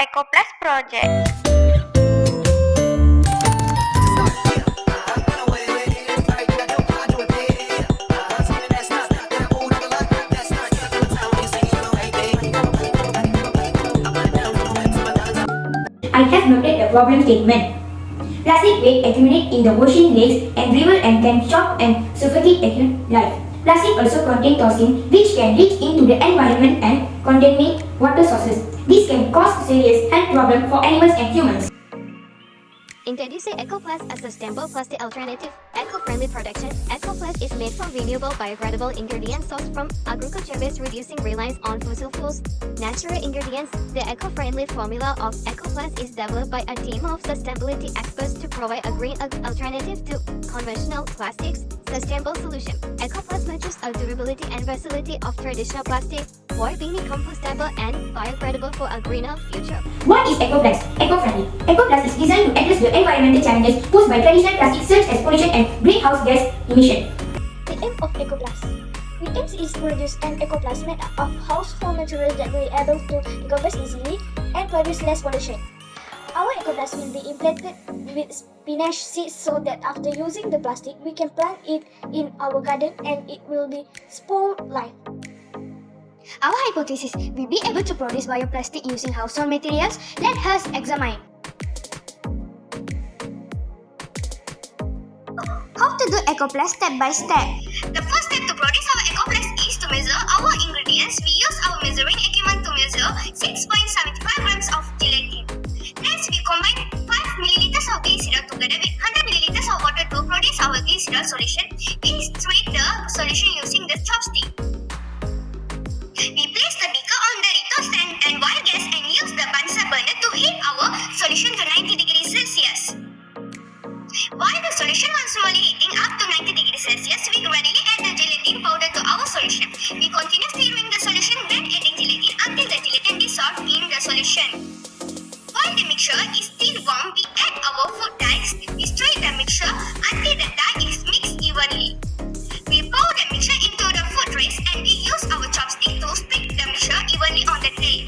EcoPlus project. I have noted the problem statement. Plastic waste accumulate in the ocean, lakes and river and can shock and suffocate aquatic life. Plastic also contains toxins which can leach into the environment and contaminate water sources. This can cause serious health problems for animals and humans. Introducing EcoPlus as a sustainable plastic alternative, eco-friendly production. EcoPlus is made from renewable biodegradable ingredients sourced from agriculture-based, reducing reliance on fossil fuels. Natural ingredients. The eco-friendly formula of EcoPlus is developed by a team of sustainability experts to provide a green alternative to conventional plastics. Sustainable solution. EcoPlus matches the durability and versatility of traditional plastic, while being compostable and biodegradable for a greener future. What is EcoPlus? Eco-friendly. EcoPlus is designed to address the environmental challenges posed by traditional plastics such as pollution and greenhouse gas emission. The aim of EcoPlus. The aim is to produce an EcoPlus made up of household materials that will be able to decompose easily and produce less pollution. Our EcoPlus will be implanted with spinach seeds so that after using the plastic, we can plant it in our garden and it will be spore life. Our hypothesis will be able to produce bioplastic using household materials. Let us examine. How to do EcoPlus step by step. The first step to produce our EcoPlus is to measure our ingredients. We use our measuring equipment to measure 6.75 grams of gelatin. Next, we combine 5 milliliters of glycerol together with 100 milliliters of water to produce our glycerol solution. We stir the solution using the chopstick. We place the beaker on the retorts stand and wire gas and use the Bunsen burner to heat our solution to 90 degrees Celsius. While the solution was slowly heating up to 90 degrees Celsius, we gradually add the gelatin powder to our solution. We continue stirring the solution, then adding gelatin until the gelatin dissolves in the solution. While the mixture is still warm, we add our food dyes. We stir the mixture until the dye is mixed evenly. We pour the mixture into the food trays and we use our chopstick to spread the mixture evenly on the tray.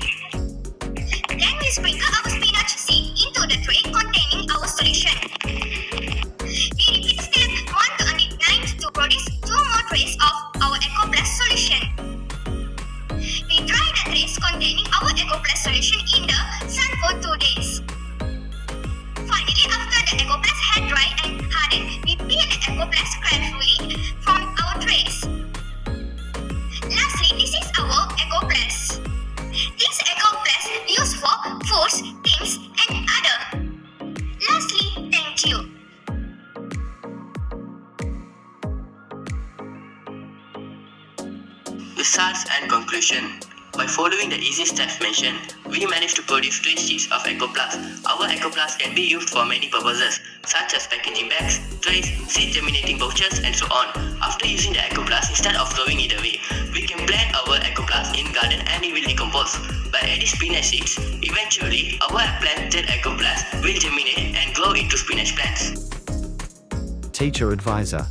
Then we sprinkle our spinach seed into the tray containing our solution. We repeat the step 1 to until 9 to produce 2 more trays of our EcoPlus solution. We dry the trays containing our EcoPlus solution in the sun for 2 days. Finally, after the EcoPlus had dried and hardened, we peel the EcoPlus carefully from our trays. Lastly, this is our EcoPlus. This EcoPlus used for foods, things and other. Lastly, thank you. Results and conclusion. By following the easy steps mentioned, we managed to produce 3 sheets of EcoPlus. Our EcoPlus can be used for many purposes, such as packaging bags, trays, seed germinating pouches, and so on. After using the EcoPlus, instead of throwing it away, we can plant our EcoPlus in garden and it will decompose. By adding spinach seeds, eventually our planted EcoPlus will germinate and grow into spinach plants. Teacher Advisor.